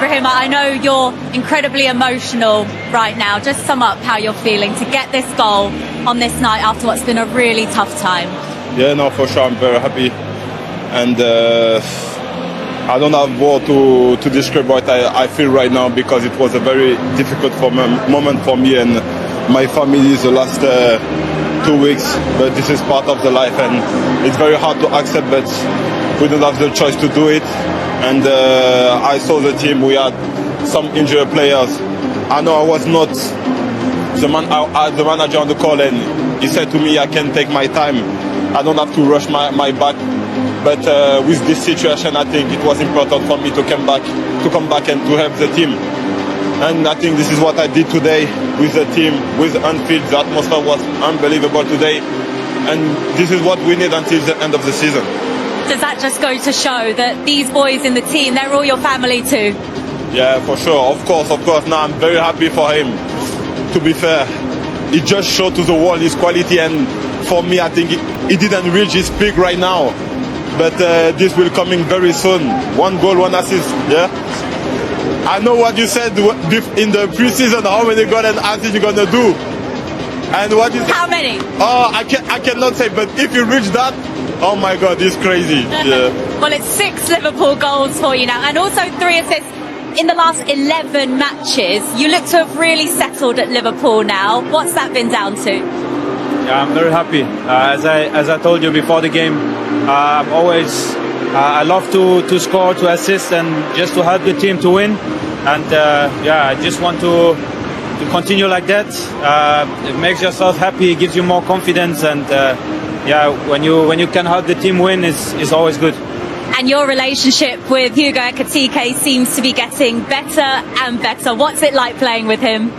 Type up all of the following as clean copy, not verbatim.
Ibrahim, I know you're incredibly emotional right now. Just sum up how you're feeling to get this goal on this night after what's been a really tough time. Yeah, no, for sure, I'm very happy. And I don't have words to describe what I feel right now, because it was a very difficult moment for me and my family the last 2 weeks. But this is part of the life, and it's very hard to accept, but we don't have the choice to do it. And I saw the team, we had some injured players. I know I was not the manager on the call, and he said to me, I can take my time. I don't have to rush my back. But with this situation, I think it was important for me to come back and to help the team. And I think this is what I did today with the team, with Anfield. The atmosphere was unbelievable today. And this is what we need until the end of the season. Does that just go to show that these boys in the team, they're all your family too? Yeah, for sure. Of course. Now I'm very happy for him. To be fair, he just showed to the world his quality. And for me, I think he didn't reach his peak right now. But this will come in very soon. 1 goal, 1 assist. Yeah. I know what you said in the preseason. How many goals and assists you're gonna do? And what is? How many? Oh, I cannot say. But if you reach that, oh my God, it's crazy. Yeah. Well, it's 6 Liverpool goals for you now, and also 3 assists in the last 11 matches. You look to have really settled at Liverpool now. What's that been down to? Yeah, I'm very happy. As I told you before the game, I'm always I love to score, to assist, and just to help the team to win. And I just want to continue like that. It makes yourself happy, it gives you more confidence, and when you can help the team win, is always good. And your relationship with Hugo Ekitike seems to be getting better and better. What's it like playing with him?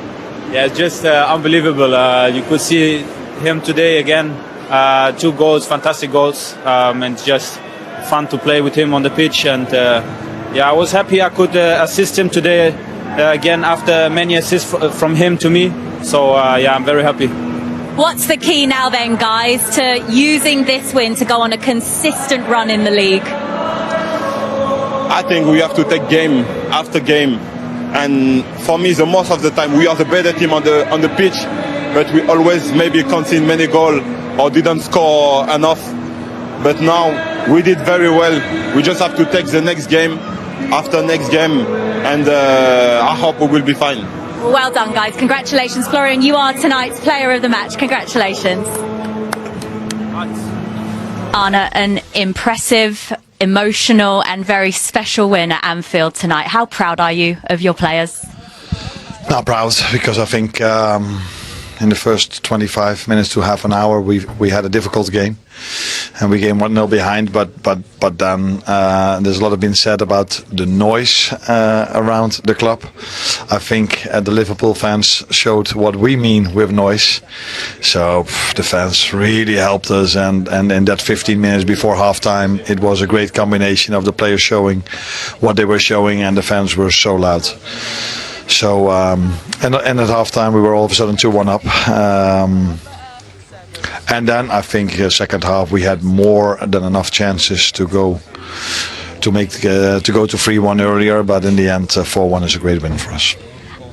Yeah, it's just unbelievable. You could see him today again. 2 goals, fantastic goals, and just fun to play with him on the pitch. And I was happy I could assist him today again after many assists from him to me. So I'm very happy. What's the key now then, guys, to using this win to go on a consistent run in the league? I think we have to take game after game. And for me, the most of the time, we are the better team on the pitch, but we always maybe concede many goals or didn't score enough. But now we did very well. We just have to take the next game after next game, and I hope we will be fine. Well done, guys. Congratulations, Florian. You are tonight's player of the match. Congratulations. Arne, an impressive, emotional and very special win at Anfield tonight. How proud are you of your players? Not proud, because I think in the first 25 minutes to half an hour we had a difficult game, and we came 1-0 behind, but then there's a lot been said about the noise around the club. I think the Liverpool fans showed what we mean with noise, so the fans really helped us, and in that 15 minutes before half-time it was a great combination of the players showing what they were showing, and the fans were so loud. So and at half-time we were all of a sudden 2-1 up. And then I think second half we had more than enough chances to go to 3-1 earlier, but in the end 4-1 is a great win for us.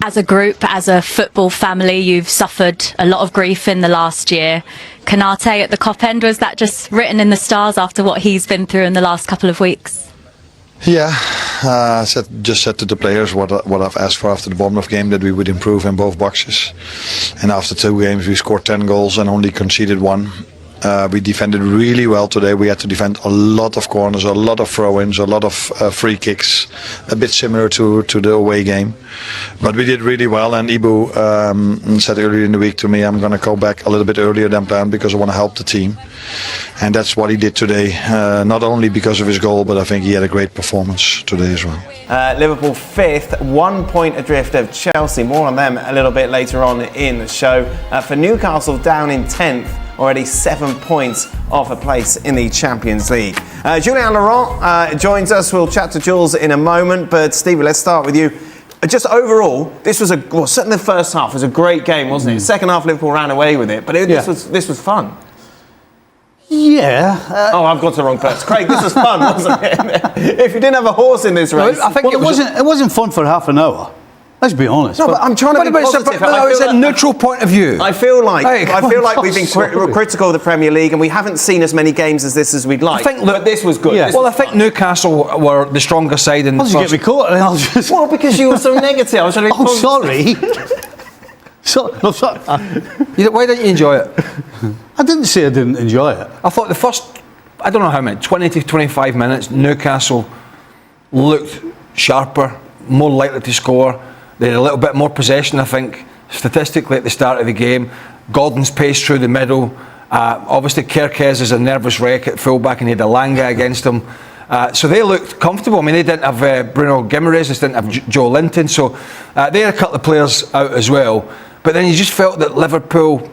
As a group, as a football family, you've suffered a lot of grief in the last year. Konaté at the Kop end, was that just written in the stars after what he's been through in the last couple of weeks? Yeah, I just said to the players what I've asked for after the Bournemouth game, that we would improve in both boxes. And after 2 games we scored 10 goals and only conceded 1. We defended really well today. We had to defend a lot of corners, a lot of throw-ins, a lot of free kicks, a bit similar to the away game. But we did really well, and Ibu said earlier in the week to me, I'm going to go back a little bit earlier than planned because I want to help the team. And that's what he did today, not only because of his goal, but I think he had a great performance today as well. Liverpool 5th, 1 point adrift of Chelsea. More on them a little bit later on in the show. For Newcastle, down in 10th, already 7 points off a place in the Champions League. Julien Laurent joins us. We'll chat to Jules in a moment, but Stevie, let's start with you. Just overall, this was certainly the first half was a great game, wasn't it? Second half, Liverpool ran away with it, but this was fun. Yeah. Oh, I've got the wrong person. Craig, this was fun, wasn't it? If you didn't have a horse in this race... I think it wasn't fun for half an hour. Let's be honest. No, but I'm trying to be positive. It's a neutral point of view. I feel like we've been sorry. critical of the Premier League and we haven't seen as many games as this as we'd like. But this was good. Yeah. Well, I think Newcastle were the stronger side in the I'll just get me caught and I'll just... Well, because you were so negative. I was trying to be sorry. Sorry. Why didn't you enjoy it? I didn't say I didn't enjoy it. I thought the first, I don't know how many, 20 to 25 minutes, Newcastle looked sharper, more likely to score. They had a little bit more possession, I think, statistically at the start of the game. Gordon's pace through the middle. Obviously, Kerkez is a nervous wreck at fullback and he had Alanga against him. So they looked comfortable. I mean, they didn't have Bruno Guimaraes, they didn't have Joe Linton. So they had a couple of players out as well. But then you just felt that Liverpool,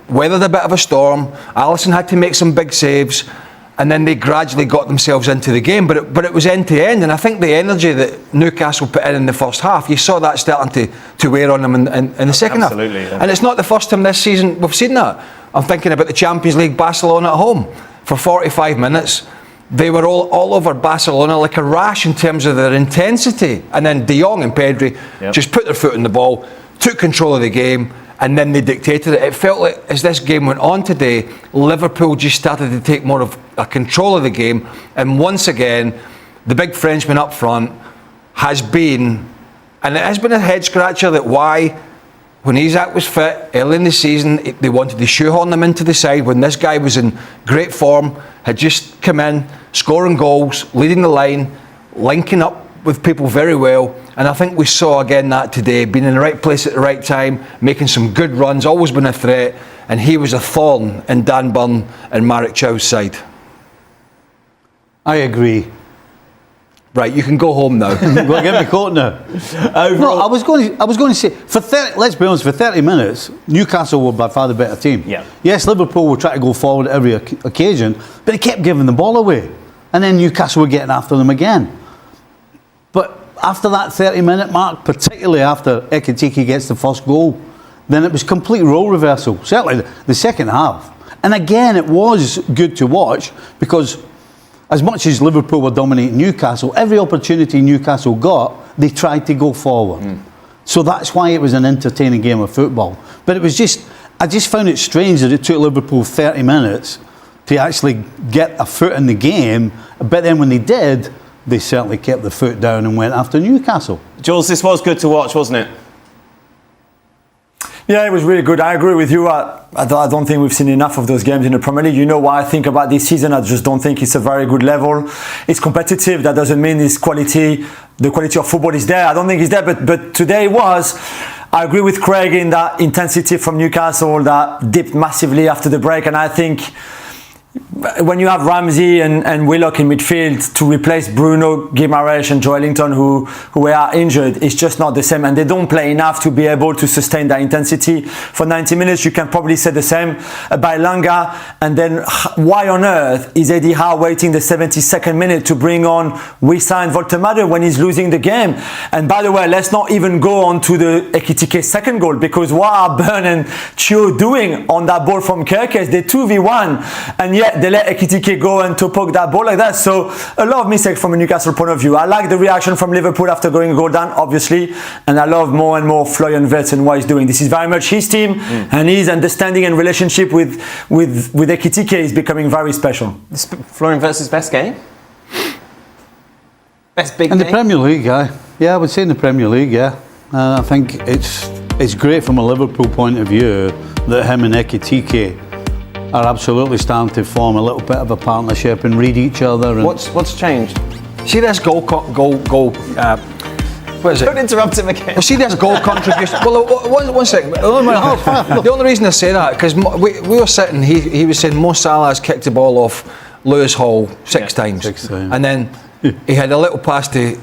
weathered a bit of a storm. Alisson had to make some big saves. And then they gradually got themselves into the game, but it was end to end. And I think the energy that Newcastle put in the first half, you saw that starting to wear on them in the second half. Absolutely. Yeah. And it's not the first time this season we've seen that. I'm thinking about the Champions League, Barcelona at home. For 45 minutes, they were all over Barcelona like a rash in terms of their intensity. And then De Jong and Pedri just put their foot in the ball, took control of the game, and then they dictated it. It felt like as this game went on today, Liverpool just started to take more of a control of the game. And once again, the big Frenchman up front has been, and it has been a head scratcher that why, when Isak was fit early in the season, they wanted to shoehorn him into the side when this guy was in great form, had just come in, scoring goals, leading the line, linking up with people very well. And I think we saw again that today, being in the right place at the right time, making some good runs, always been a threat, and he was a thorn in Dan Burn and Marek Chow's side. I agree. Right, you can go home now. Well, get me caught now. No, I was going to say, let's be honest, for 30 minutes, Newcastle were by far the better team. Yeah. Yes, Liverpool were trying to go forward at every occasion, but they kept giving the ball away. And then Newcastle were getting after them again. But after that 30-minute mark, particularly after Ekitike gets the first goal, then it was complete role reversal, certainly the second half. And again, it was good to watch because as much as Liverpool were dominating Newcastle, every opportunity Newcastle got, they tried to go forward. So that's why it was an entertaining game of football. But it was I just found it strange that it took Liverpool 30 minutes to actually get a foot in the game. But then when they did, they certainly kept the foot down and went after Newcastle. Jules, this was good to watch, wasn't it? Yeah, it was really good. I agree with you. I don't think we've seen enough of those games in the Premier League. You know what I think about this season. I just don't think it's a very good level. It's competitive. That doesn't mean the quality of football is there. I don't think it's there, but today it was. I agree with Craig in that intensity from Newcastle that dipped massively after the break, and I think when you have Ramsey and Willock in midfield to replace Bruno Guimaraes and Joe Ellington who are injured, it's just not the same, and they don't play enough to be able to sustain that intensity for 90 minutes. You can probably say the same about Langa. And then why on earth is Eddie Howe waiting the 72nd minute to bring on Wissa and Voltemade when he's losing the game? And by the way, let's not even go on to the Ekitike second goal, because what are Burn and Chio doing on that ball from Kerkez? They 2v1, and yet they let Ekitike go and to poke that ball like that. So a lot of mistakes from a Newcastle point of view. I like the reaction from Liverpool after going a goal down, obviously, and I love more and more Florian Wirtz and what he's doing. This is very much his team, and his understanding and relationship with Ekitike is becoming very special. Florian Wirtz's best game? Best big in game? the Premier League, yeah, I would say in the Premier League, yeah. I think it's great from a Liverpool point of view that him and Ekitike are absolutely starting to form a little bit of a partnership and read each other. And What's changed? See this goal. What is it? Don't interrupt him again. Well, see this goal contribution. Well, one second. The only reason I say that because we were sitting. He was saying Mo Salah has kicked the ball off Lewis Hall six times, and then he had a little pass to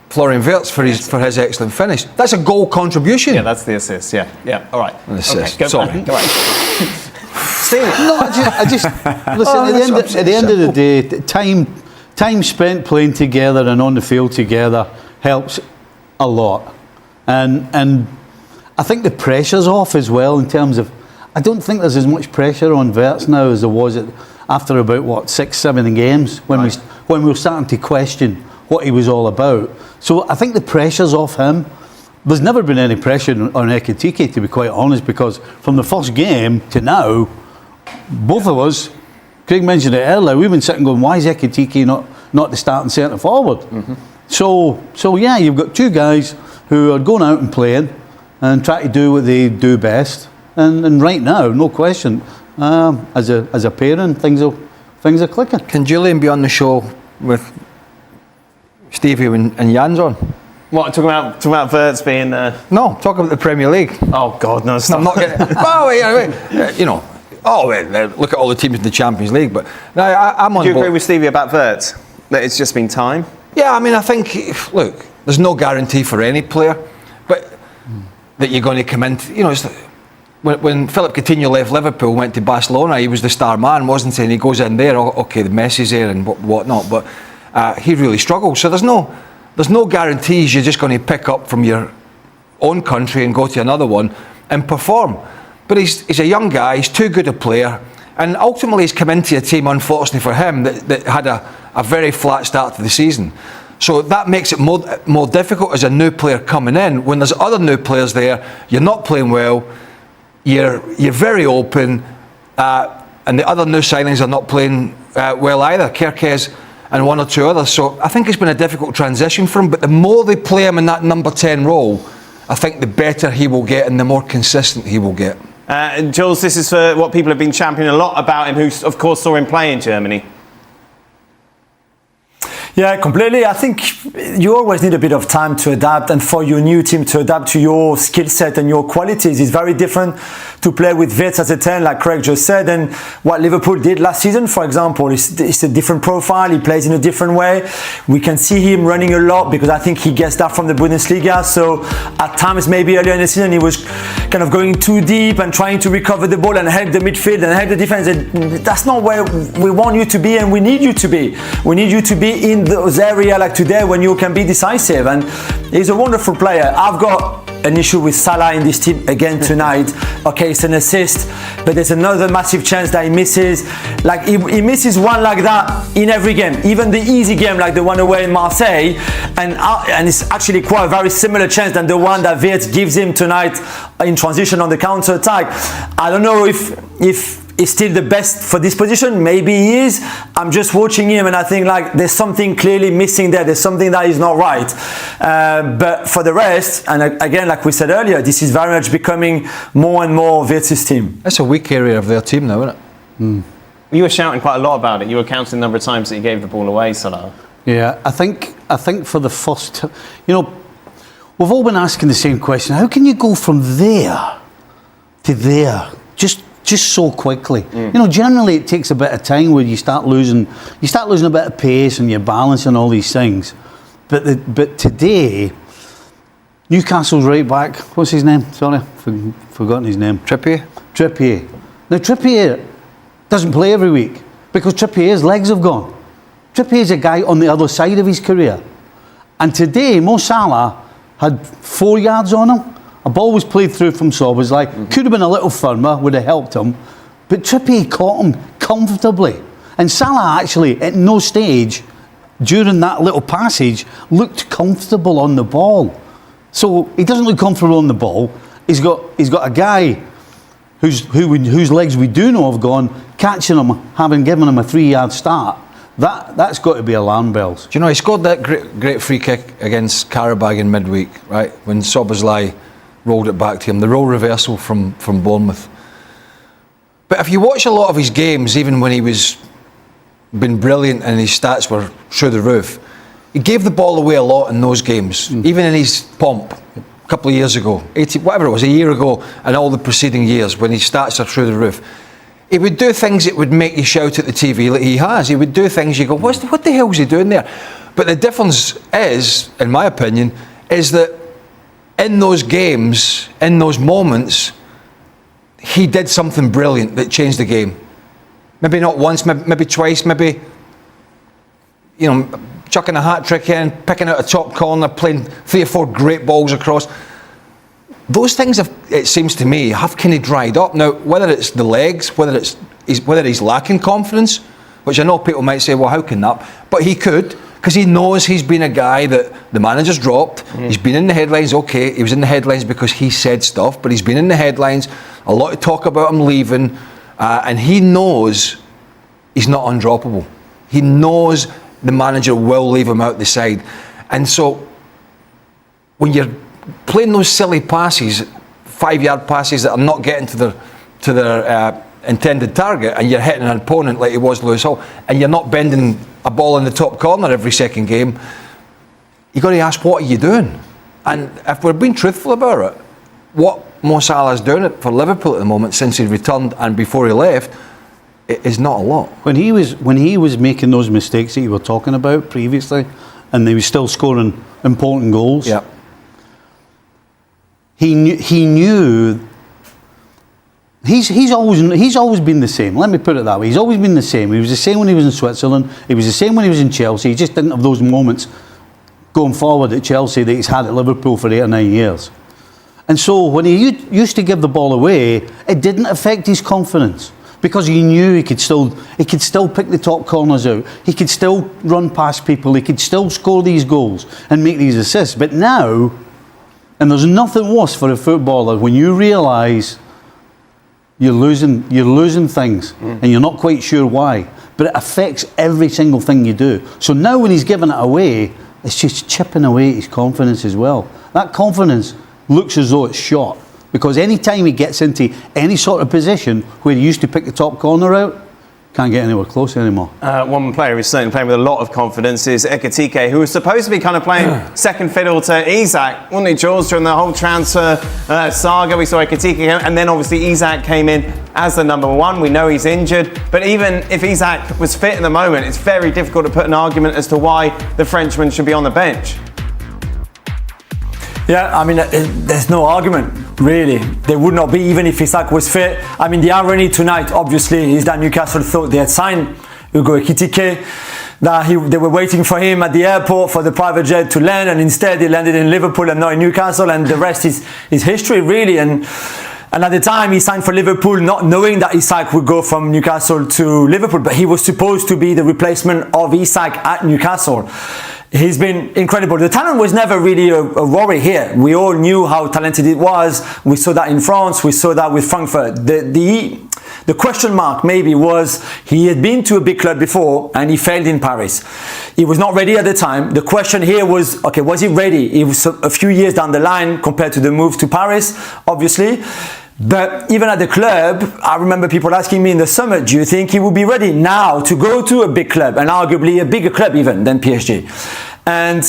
Florian Wirtz for his excellent finish. That's a goal contribution. Yeah, that's the assist. Yeah. All right. An assist. Okay, Sorry. All right. No, I just listen. At the end of the day, time spent playing together and on the field together helps a lot, and I think the pressure's off as well in terms of. I don't think there's as much pressure on Wirtz now as there was after about 6-7 games when we were starting to question what he was all about. So I think the pressure's off him. There's never been any pressure on Ekitike, to be quite honest, because from the first game to now, both of us, Craig mentioned it earlier, we've been sitting going, why is Ekitike not the starting centre forward? So yeah, you've got two guys who are going out and playing and try to do what they do best. And right now, no question, as a parent, things are clicking. Can Julian be on the show with Stevie and Jan's on? What, talking about Wirtz being... No, talk about the Premier League. Oh, God, no, stop. I'm not getting... look at all the teams in the Champions League, but no, I'm on Do you board. agree with Stevie about Wirtz? That it's just been time? Yeah, I mean, I think, look, there's no guarantee for any player, but that you're going to come into... it's when Philip Coutinho left Liverpool, went to Barcelona, he was the star man, wasn't he? And he goes in there, okay, the Messi's there and whatnot, but he really struggled. So there's no guarantees you're just going to pick up from your own country and go to another one and perform. But he's a young guy, he's too good a player, and ultimately he's come into a team, unfortunately for him, that had a very flat start to the season. So that makes it more difficult as a new player coming in. When there's other new players there, you're not playing well, you're very open, and the other new signings are not playing well either, Kerkez and one or two others. So I think it's been a difficult transition for him, but the more they play him in that number 10 role, I think the better he will get and the more consistent he will get. Jules, this is for what people have been championing a lot about him, who of course saw him play in Germany. Yeah, completely. I think you always need a bit of time to adapt, and for your new team to adapt to your skill set and your qualities. It's very different to play with Wirtz as a 10, like Craig just said, and what Liverpool did last season, for example. It's a different profile. He plays in a different way. We can see him running a lot because I think he gets that from the Bundesliga. So at times, maybe earlier in the season, he was kind of going too deep and trying to recover the ball and help the midfield and help the defense. And that's not where we want you to be, and we need you to be. We need you to be in those areas like today when you can be decisive, and he's a wonderful player. I've got an issue with Salah in this team again tonight. Okay, it's an assist, but there's another massive chance that he misses. Like he misses one like that in every game, even the easy game like the one away in Marseille, and it's actually quite a very similar chance than the one that Wirtz gives him tonight in transition on the counter attack. I don't know if he's still the best for this position. Maybe he is. I'm just watching him and I think like there's something clearly missing there. There's something that is not right. But for the rest, and again, like we said earlier, this is very much becoming more and more Wirtz's team. That's a weak area of their team now, isn't it? You were shouting quite a lot about it. You were counting the number of times that he gave the ball away, Salah. Yeah, I think for the first, we've all been asking the same question. How can you go from there to there just so quickly? Generally it takes a bit of time where you start losing a bit of pace and your balance and all these things. But today, Newcastle's right back. What's his name? Sorry, forgotten his name. Trippier. Now Trippier doesn't play every week because Trippier's legs have gone. Trippier's a guy on the other side of his career. And today, Mo Salah had 4 yards on him. A ball was played through from Szoboszlai. Could have been a little firmer, would have helped him. But Trippier caught him comfortably. And Salah actually, at no stage during that little passage, looked comfortable on the ball. So he doesn't look comfortable on the ball. He's got a guy whose legs we do know have gone, catching him, having given him a 3-yard start. That's got to be alarm bells. Do you know, he scored that great free kick against Karabag in midweek, right? When Szoboszlai rolled it back to him, the role reversal from Bournemouth. But if you watch a lot of his games, even when he was been brilliant and his stats were through the roof, he gave the ball away a lot in those games, even in his pomp a couple of years ago, a year ago, and all the preceding years when his stats are through the roof. He would do things that would make you shout at the TV like he has. He would do things you go, what the hell is he doing there? But the difference is, in my opinion, is that in those games, in those moments, he did something brilliant that changed the game. Maybe not once, maybe twice, maybe, chucking a hat trick in, picking out a top corner, playing 3 or 4 great balls across. those things have, it seems to me, have kind of dried up. Now, whether it's the legs, whether he's lacking confidence, which I know people might say, well, how can that? But he could, because he knows he's been a guy that the manager's dropped. He's been in the headlines. Okay, he was in the headlines because he said stuff, but he's been in the headlines. A lot of talk about him leaving, and he knows he's not undroppable. He knows the manager will leave him out the side. And so when you're playing those silly passes, 5-yard passes that are not getting to their intended target, and you're hitting an opponent like it was Lewis Hall, and you're not bending a ball in the top corner every second game, you've got to ask, what are you doing? And if we're being truthful about it, what Mo Salah's doing it for Liverpool at the moment since he returned and before he left, it is not a lot. When he was making those mistakes that you were talking about previously, and he was still scoring important goals, Yeah. he knew. He's always been the same. Let me put it that way. He's always been the same. He was the same when he was in Switzerland. He was the same when he was in Chelsea. He just didn't have those moments going forward at Chelsea that he's had at Liverpool for 8 or 9 years. And so when he used to give the ball away, it didn't affect his confidence, because he knew he could still pick the top corners out. He could still run past people. He could still score these goals and make these assists. But now, and there's nothing worse for a footballer when you realise you're losing things and you're not quite sure why, but it affects every single thing you do. So now when he's giving it away, it's just chipping away at his confidence as well. That confidence looks as though it's shot, because any time he gets into any sort of position where he used to pick the top corner out, can't get anywhere close anymore. One player who's certainly playing with a lot of confidence is Ekitike, who was supposed to be kind of playing second fiddle to Isak, wasn't he, Jules, during the whole transfer saga? We saw Ekitike, and then obviously Isak came in as the number one. We know he's injured, but even if Isak was fit at the moment, it's very difficult to put an argument as to why the Frenchman should be on the bench. Yeah, I mean, there's no argument, really. There would not be, even if Isak was fit. I mean, the irony tonight, obviously, is that Newcastle thought they had signed Hugo Ekitike, that they were waiting for him at the airport for the private jet to land, and instead he landed in Liverpool and not in Newcastle, and the rest is history, really. And at the time, he signed for Liverpool not knowing that Isak would go from Newcastle to Liverpool, but he was supposed to be the replacement of Isak at Newcastle. He's been incredible. The talent was never really a worry here. We all knew how talented it was. We saw that in France. We saw that with Frankfurt. The question mark maybe was he had been to a big club before and he failed in Paris. He was not ready at the time. The question here was, okay, was he ready? He was a few years down the line compared to the move to Paris, obviously. But even at the club, I remember people asking me in the summer, do you think he would be ready now to go to a big club, and arguably a bigger club even than PSG? And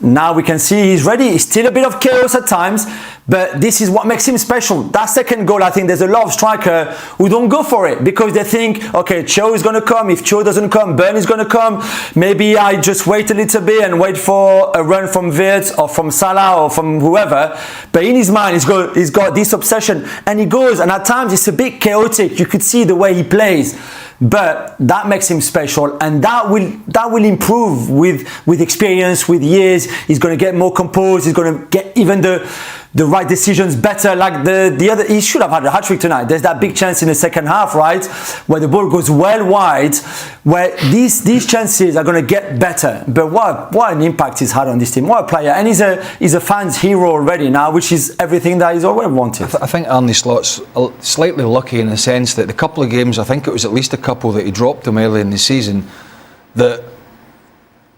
now we can see he's ready. It's still a bit of chaos at times, but this is what makes him special. That second goal, I think there's a lot of strikers who don't go for it because they think, okay, Cho is going to come. If Cho doesn't come, Burn is going to come. Maybe I just wait a little bit and wait for a run from Wirtz or from Salah or from whoever. But in his mind, he's got this obsession, and he goes, and at times it's a bit chaotic. You could see the way he plays. But that makes him special, and that will improve with experience, with years. He's going to get more composed. He's going to get even the right decisions better. Like the other, he should have had a hat-trick tonight. There's that big chance in the second half, right, where the ball goes well wide, where these chances are going to get better. But what an impact he's had on this team. What a player, and he's a fan's hero already now, which is everything that he's always wanted. I think Arne Slot's slightly lucky in the sense that the couple of games, I think it was at least a couple that he dropped him early in the season, that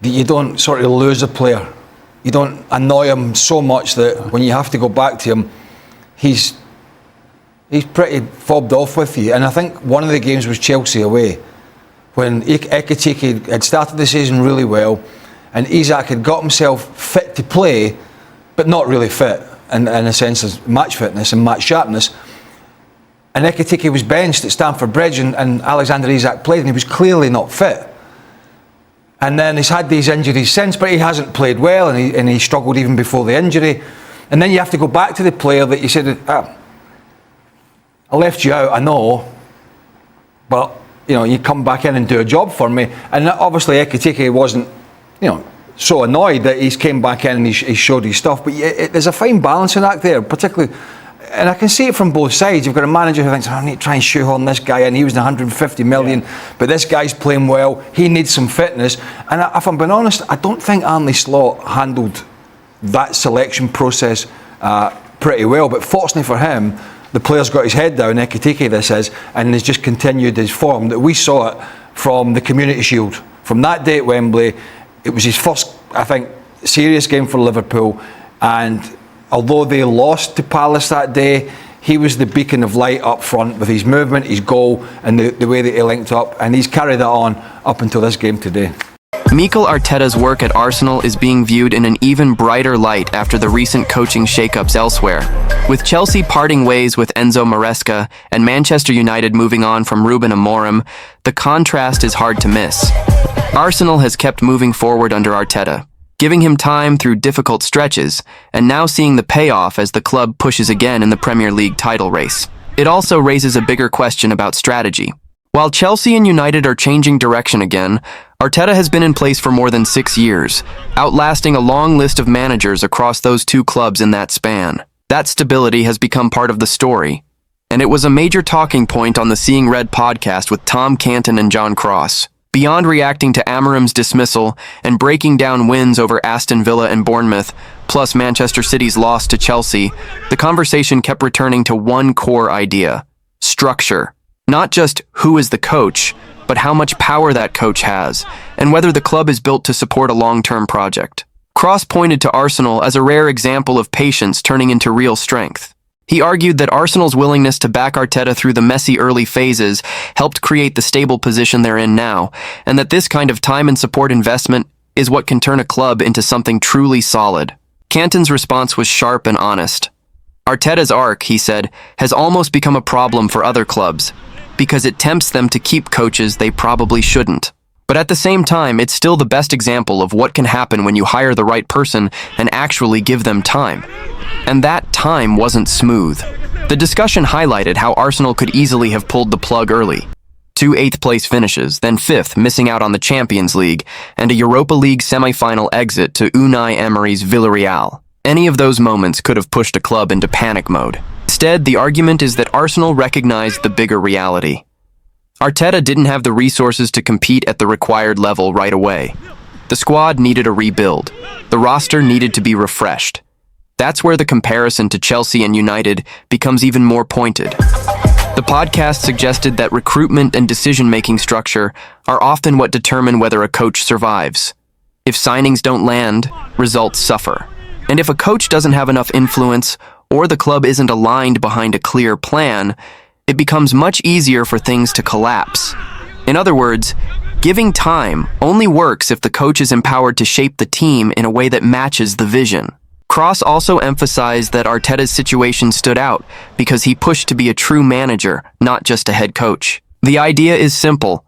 you don't sort of lose a player. You don't annoy him so much that when you have to go back to him, he's pretty fobbed off with you. And I think one of the games was Chelsea away, when Ekitike had started the season really well, and Isak had got himself fit to play, but not really fit in a sense of match fitness and match sharpness. And Ekitike was benched at Stamford Bridge, and Alexander Isak played, and he was clearly not fit. And then he's had these injuries since, but he hasn't played well, and he struggled even before the injury. And then you have to go back to the player that you said, I left you out, I know, but you come back in and do a job for me. And obviously Ekitike wasn't, so annoyed that he's came back in and he showed his stuff. But there's a fine balancing act there, particularly, and I can see it from both sides. You've got a manager who thinks, I need to try and shoehorn this guy in. He was 150 million, but this guy's playing well. He needs some fitness. And if I'm being honest, I don't think Arne Slot handled that selection process pretty well. But fortunately for him, the player's got his head down, Ekitike this is, and has just continued his form. That we saw it from the Community Shield. From that day at Wembley, it was his first, I think, serious game for Liverpool. And although they lost to Palace that day, he was the beacon of light up front with his movement, his goal, and the way that he linked up. And he's carried that on up until this game today. Mikel Arteta's work at Arsenal is being viewed in an even brighter light after the recent coaching shakeups elsewhere. With Chelsea parting ways with Enzo Maresca and Manchester United moving on from Ruben Amorim, the contrast is hard to miss. Arsenal has kept moving forward under Arteta, giving him time through difficult stretches, and now seeing the payoff as the club pushes again in the Premier League title race. It also raises a bigger question about strategy. While Chelsea and United are changing direction again, Arteta has been in place for more than 6 years, outlasting a long list of managers across those two clubs in that span. That stability has become part of the story, and it was a major talking point on the Seeing Red podcast with Tom Canton and John Cross. Beyond reacting to Amorim's dismissal and breaking down wins over Aston Villa and Bournemouth, plus Manchester City's loss to Chelsea, the conversation kept returning to one core idea: structure. Not just who is the coach, but how much power that coach has, and whether the club is built to support a long-term project. Cross pointed to Arsenal as a rare example of patience turning into real strength. He argued that Arsenal's willingness to back Arteta through the messy early phases helped create the stable position they're in now, and that this kind of time and support investment is what can turn a club into something truly solid. Canton's response was sharp and honest. Arteta's arc, he said, has almost become a problem for other clubs, because it tempts them to keep coaches they probably shouldn't. But at the same time, it's still the best example of what can happen when you hire the right person and actually give them time. And that time wasn't smooth. The discussion highlighted how Arsenal could easily have pulled the plug early. 2 8th-place finishes, then 5th, missing out on the Champions League, and a Europa League semi-final exit to Unai Emery's Villarreal. Any of those moments could have pushed a club into panic mode. Instead, the argument is that Arsenal recognized the bigger reality. Arteta didn't have the resources to compete at the required level right away. The squad needed a rebuild. The roster needed to be refreshed. That's where the comparison to Chelsea and United becomes even more pointed. The podcast suggested that recruitment and decision-making structure are often what determine whether a coach survives. If signings don't land, results suffer. And if a coach doesn't have enough influence, or the club isn't aligned behind a clear plan, it becomes much easier for things to collapse. In other words, giving time only works if the coach is empowered to shape the team in a way that matches the vision. Cross also emphasized that Arteta's situation stood out because he pushed to be a true manager, not just a head coach. The idea is simple.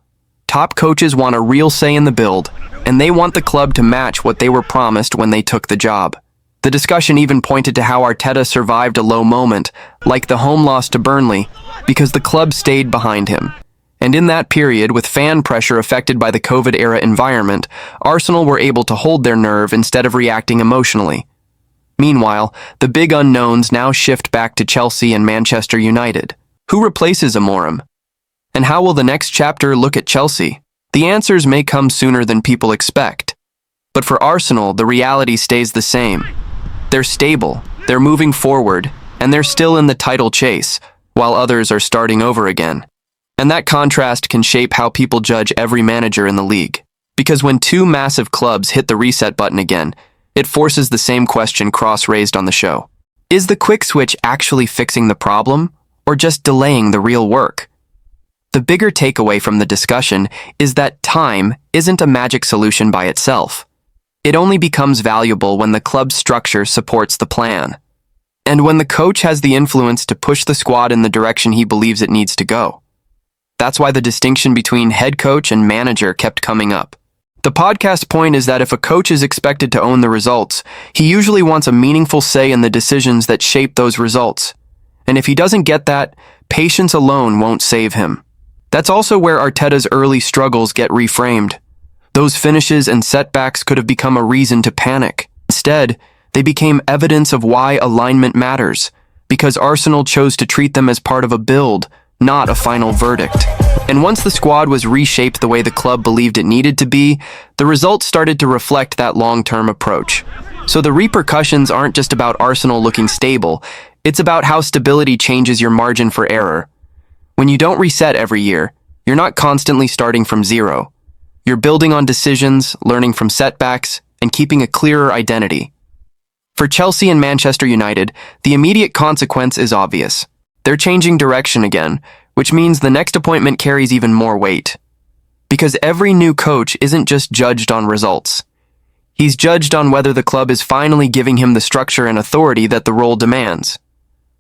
Top coaches want a real say in the build, and they want the club to match what they were promised when they took the job. The discussion even pointed to how Arteta survived a low moment, like the home loss to Burnley, because the club stayed behind him. And in that period, with fan pressure affected by the COVID-era environment, Arsenal were able to hold their nerve instead of reacting emotionally. Meanwhile, the big unknowns now shift back to Chelsea and Manchester United. Who replaces Amorim? And how will the next chapter look at Chelsea? The answers may come sooner than people expect. But for Arsenal, the reality stays the same. They're stable, they're moving forward, and they're still in the title chase, while others are starting over again. And that contrast can shape how people judge every manager in the league. Because when two massive clubs hit the reset button again, it forces the same question Cross raised on the show. Is the quick switch actually fixing the problem, or just delaying the real work? The bigger takeaway from the discussion is that time isn't a magic solution by itself. It only becomes valuable when the club's structure supports the plan, and when the coach has the influence to push the squad in the direction he believes it needs to go. That's why the distinction between head coach and manager kept coming up. The podcast point is that if a coach is expected to own the results, he usually wants a meaningful say in the decisions that shape those results. And if he doesn't get that, patience alone won't save him. That's also where Arteta's early struggles get reframed. Those finishes and setbacks could have become a reason to panic. Instead, they became evidence of why alignment matters, because Arsenal chose to treat them as part of a build, not a final verdict. And once the squad was reshaped the way the club believed it needed to be, the results started to reflect that long-term approach. So the repercussions aren't just about Arsenal looking stable, it's about how stability changes your margin for error. When you don't reset every year, you're not constantly starting from zero. You're building on decisions, learning from setbacks, and keeping a clearer identity. For Chelsea and Manchester United, the immediate consequence is obvious. They're changing direction again, which means the next appointment carries even more weight. Because every new coach isn't just judged on results. He's judged on whether the club is finally giving him the structure and authority that the role demands.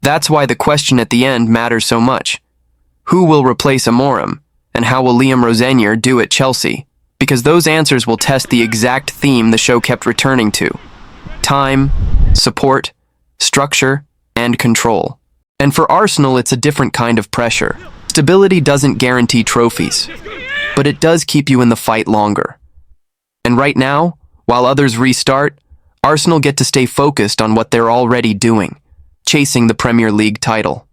That's why the question at the end matters so much. Who will replace Amorim, and how will Liam Rosenior do at Chelsea? Because those answers will test the exact theme the show kept returning to. Time, support, structure, and control. And for Arsenal, it's a different kind of pressure. Stability doesn't guarantee trophies, but it does keep you in the fight longer. And right now, while others restart, Arsenal get to stay focused on what they're already doing, chasing the Premier League title.